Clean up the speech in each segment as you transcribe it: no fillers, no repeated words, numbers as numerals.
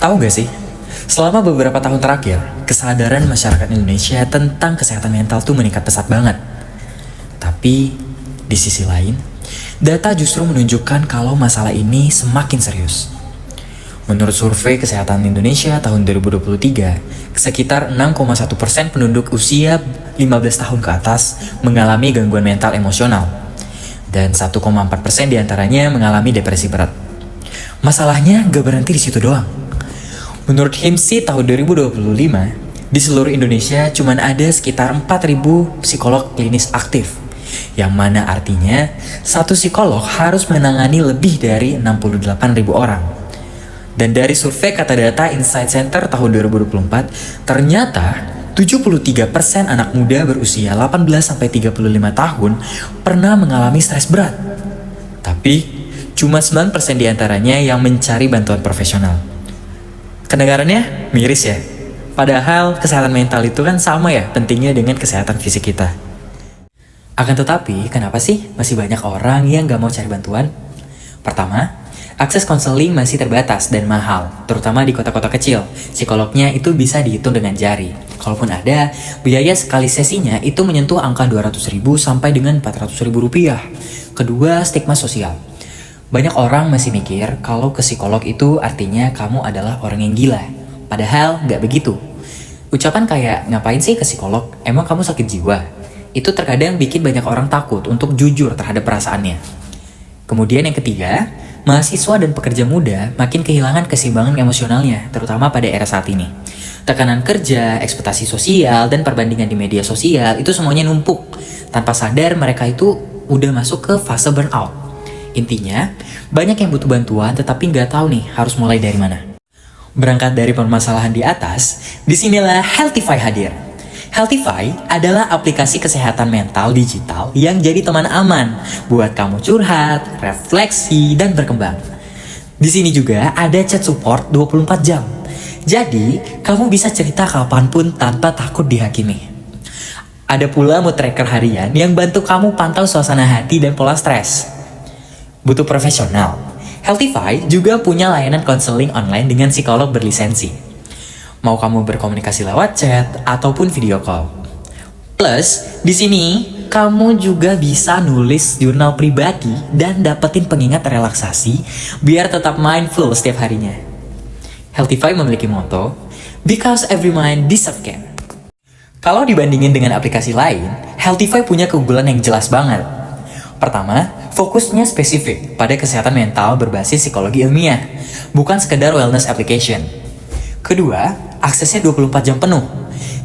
Tahu gak sih, selama beberapa tahun terakhir, kesadaran masyarakat Indonesia tentang kesehatan mental tuh meningkat pesat banget. Tapi, di sisi lain, data justru menunjukkan kalau masalah ini semakin serius. Menurut survei kesehatan Indonesia tahun 2023, sekitar 6,1% penduduk usia 15 tahun ke atas mengalami gangguan mental emosional, dan 1,4% diantaranya mengalami depresi berat. Masalahnya gak berhenti di situ doang. Menurut HIMSI tahun 2025, di seluruh Indonesia cuma ada sekitar 4.000 psikolog klinis aktif, yang mana artinya satu psikolog harus menangani lebih dari 68.000 orang. Dan dari survei kata data Insight Center tahun 2024, ternyata 73% anak muda berusia 18-35 tahun pernah mengalami stres berat. Tapi, cuma 9% diantaranya yang mencari bantuan profesional. Kedengarannya miris ya? Padahal kesehatan mental itu kan sama ya pentingnya dengan kesehatan fisik kita. Akan tetapi, kenapa sih masih banyak orang yang gak mau cari bantuan? Pertama, akses konseling masih terbatas dan mahal, terutama di kota-kota kecil. Psikolognya itu bisa dihitung dengan jari. Kalaupun ada, biaya sekali sesinya itu menyentuh angka 200.000 sampai dengan 400.000 rupiah. Kedua, stigma sosial. Banyak orang masih mikir kalau ke psikolog itu artinya kamu adalah orang yang gila. Padahal nggak begitu. Ucapan kayak, ngapain sih ke psikolog? Emang kamu sakit jiwa? Itu terkadang bikin banyak orang takut untuk jujur terhadap perasaannya. Kemudian yang ketiga, mahasiswa dan pekerja muda makin kehilangan keseimbangan emosionalnya, terutama pada era saat ini. Tekanan kerja, ekspektasi sosial, dan perbandingan di media sosial itu semuanya numpuk. Tanpa sadar mereka itu udah masuk ke fase burnout. Intinya, banyak yang butuh bantuan tetapi nggak tahu nih harus mulai dari mana. Berangkat dari permasalahan di atas, disinilah Healthify hadir. Healthify adalah aplikasi kesehatan mental digital yang jadi teman aman buat kamu curhat, refleksi, dan berkembang. Di sini juga ada chat support 24 jam. Jadi, kamu bisa cerita kapanpun tanpa takut dihakimi. Ada pula mood tracker harian yang bantu kamu pantau suasana hati dan pola stres. Butuh profesional? Healthify juga punya layanan konseling online dengan psikolog berlisensi. Mau kamu berkomunikasi lewat chat ataupun video call. Plus, di sini kamu juga bisa nulis jurnal pribadi dan dapetin pengingat relaksasi biar tetap mindful setiap harinya. Healthify memiliki motto, "Because every mind deserves care." Kalau dibandingin dengan aplikasi lain, Healthify punya keunggulan yang jelas banget. Pertama, fokusnya spesifik pada kesehatan mental berbasis psikologi ilmiah, bukan sekedar wellness application. Kedua, aksesnya 24 jam penuh.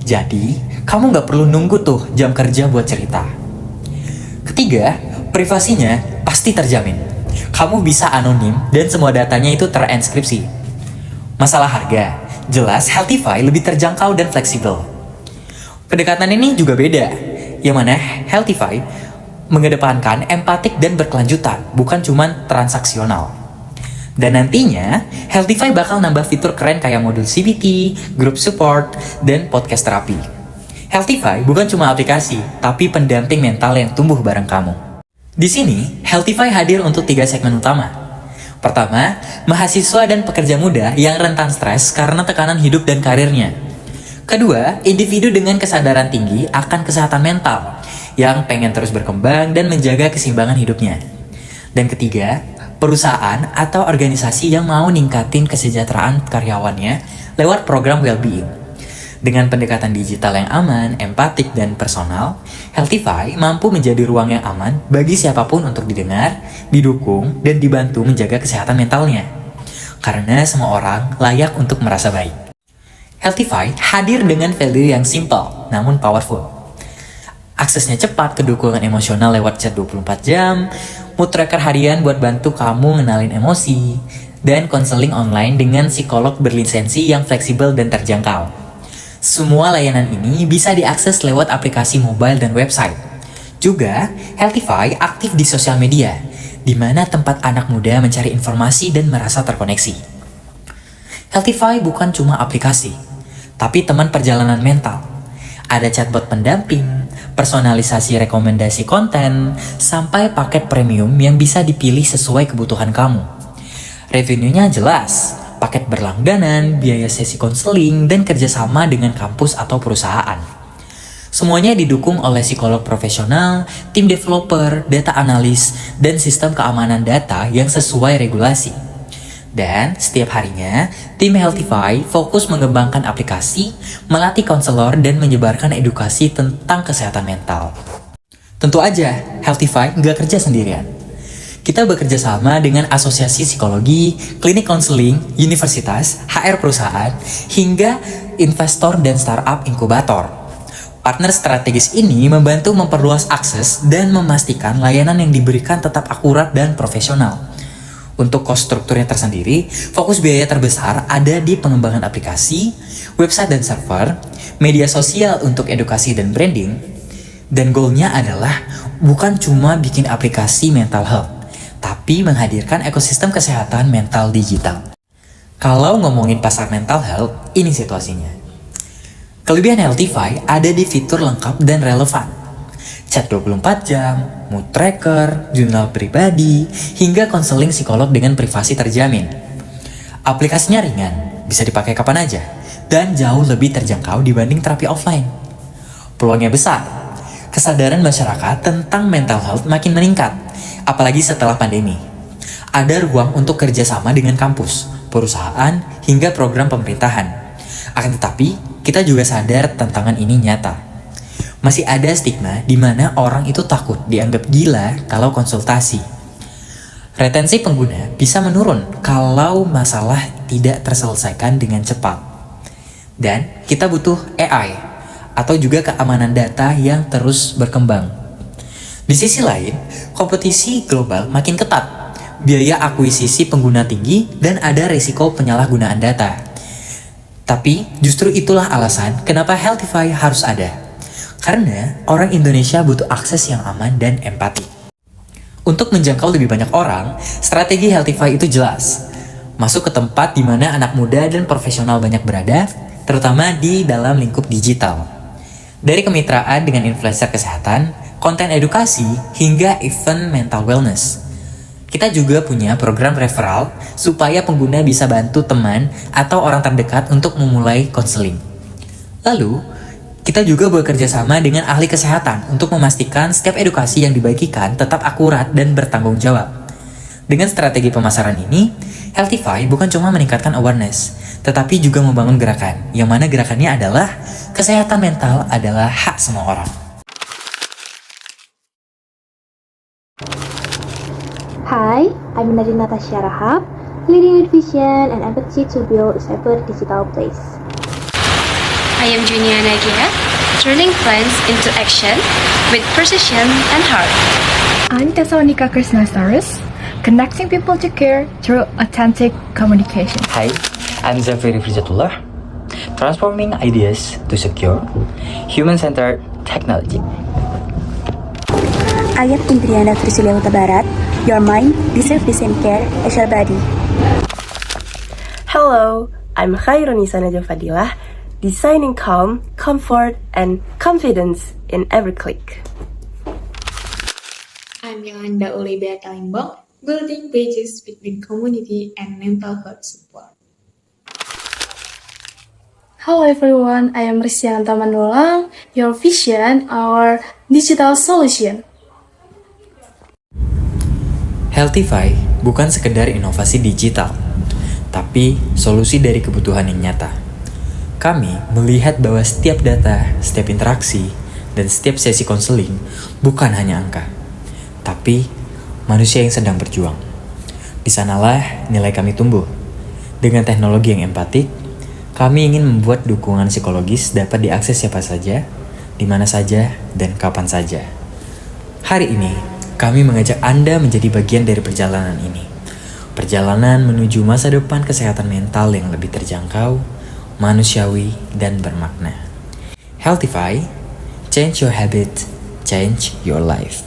Jadi, kamu nggak perlu nunggu tuh jam kerja buat cerita. Ketiga, privasinya pasti terjamin. Kamu bisa anonim dan semua datanya itu terenkripsi. Masalah harga, jelas Healthify lebih terjangkau dan fleksibel. Pendekatan ini juga beda, yang mana Healthify mengedepankan empatik dan berkelanjutan, bukan cuma transaksional. Dan nantinya, Healthify bakal nambah fitur keren kayak modul CBT, group support, dan podcast terapi. Healthify bukan cuma aplikasi, tapi pendamping mental yang tumbuh bareng kamu. Di sini, Healthify hadir untuk 3 segmen utama. Pertama, mahasiswa dan pekerja muda yang rentan stres karena tekanan hidup dan karirnya. Kedua, individu dengan kesadaran tinggi akan kesehatan mental, yang pengen terus berkembang dan menjaga keseimbangan hidupnya. Dan ketiga, perusahaan atau organisasi yang mau ningkatin kesejahteraan karyawannya lewat program well-being. Dengan pendekatan digital yang aman, empatik, dan personal, Healthify mampu menjadi ruang yang aman bagi siapapun untuk didengar, didukung, dan dibantu menjaga kesehatan mentalnya. Karena semua orang layak untuk merasa baik. Healthify hadir dengan value yang simple namun powerful. Aksesnya cepat ke dukungan emosional lewat chat 24 jam, mood tracker harian buat bantu kamu ngenalin emosi, dan konseling online dengan psikolog berlisensi yang fleksibel dan terjangkau. Semua layanan ini bisa diakses lewat aplikasi mobile dan website. Juga, Healthify aktif di sosial media, di mana tempat anak muda mencari informasi dan merasa terkoneksi. Healthify bukan cuma aplikasi, tapi teman perjalanan mental. Ada chatbot pendamping, personalisasi rekomendasi konten, sampai paket premium yang bisa dipilih sesuai kebutuhan kamu. Revenue-nya jelas, paket berlangganan, biaya sesi konseling, dan kerjasama dengan kampus atau perusahaan. Semuanya didukung oleh psikolog profesional, tim developer, data analis, dan sistem keamanan data yang sesuai regulasi. Dan setiap harinya, tim Healthify fokus mengembangkan aplikasi, melatih konselor, dan menyebarkan edukasi tentang kesehatan mental. Tentu aja, Healthify nggak kerja sendirian. Kita bekerja sama dengan asosiasi psikologi, klinik konseling, universitas, HR perusahaan, hingga investor dan startup inkubator. Partner strategis ini membantu memperluas akses dan memastikan layanan yang diberikan tetap akurat dan profesional. Untuk cost strukturnya tersendiri, fokus biaya terbesar ada di pengembangan aplikasi, website dan server, media sosial untuk edukasi dan branding, dan goalnya adalah bukan cuma bikin aplikasi mental health, tapi menghadirkan ekosistem kesehatan mental digital. Kalau ngomongin pasar mental health, ini situasinya. Kelebihan Healthify ada di fitur lengkap dan relevan. Chat 24 jam, mood tracker, jurnal pribadi, hingga konseling psikolog dengan privasi terjamin. Aplikasinya ringan, bisa dipakai kapan aja, dan jauh lebih terjangkau dibanding terapi offline. Peluangnya besar. Kesadaran masyarakat tentang mental health makin meningkat, apalagi setelah pandemi. Ada ruang untuk kerjasama dengan kampus, perusahaan, hingga program pemerintahan. Akan tetapi, kita juga sadar tantangan ini nyata. Masih ada stigma di mana orang itu takut dianggap gila kalau konsultasi. Retensi pengguna bisa menurun kalau masalah tidak terselesaikan dengan cepat. Dan kita butuh AI atau juga keamanan data yang terus berkembang. Di sisi lain, kompetisi global makin ketat, biaya akuisisi pengguna tinggi, dan ada risiko penyalahgunaan data. Tapi justru itulah alasan kenapa Healthify harus ada. Karena orang Indonesia butuh akses yang aman dan empati. Untuk menjangkau lebih banyak orang, strategi Healthify itu jelas. Masuk ke tempat di mana anak muda dan profesional banyak berada, terutama di dalam lingkup digital. Dari kemitraan dengan influencer kesehatan, konten edukasi, hingga event mental wellness. Kita juga punya program referral supaya pengguna bisa bantu teman atau orang terdekat untuk memulai konseling. Lalu, kita juga bekerja sama dengan ahli kesehatan untuk memastikan setiap edukasi yang dibagikan tetap akurat dan bertanggung jawab. Dengan strategi pemasaran ini, Healthify bukan cuma meningkatkan awareness, tetapi juga membangun gerakan, yang mana gerakannya adalah kesehatan mental adalah hak semua orang. Hi, I'm Nadine Natasha Rahab, leading with vision and empathy to build a safer digital place. I am Junia Nagia, turning plans into action with precision and heart. I'm Tesawanika Krishnasaurus, connecting people to care through authentic communication. Hai, I'm Zafiri Frizatullah, transforming ideas to secure, human-centered technology. I am Indriana Trisulia Huta Barat. Your mind deserves the same care as your body. Hello, I'm Khairunisa Najwa Fadilah, designing calm, comfort, and confidence in every click. I'm Yolanda Olivia Kalimbong, building bridges between community and mental health support. Hello everyone, I am Rizyananta Manulang, your vision, our digital solution. Healthify bukan sekedar inovasi digital, tapi solusi dari kebutuhan yang nyata. Kami melihat bahwa setiap data, setiap interaksi, dan setiap sesi konseling bukan hanya angka, tapi manusia yang sedang berjuang. Di sanalah nilai kami tumbuh. Dengan teknologi yang empatik, kami ingin membuat dukungan psikologis dapat diakses siapa saja, di mana saja, dan kapan saja. Hari ini, kami mengajak Anda menjadi bagian dari perjalanan ini. Perjalanan menuju masa depan kesehatan mental yang lebih terjangkau, manusiawi, dan bermakna. Healthify, change your habit, change your life.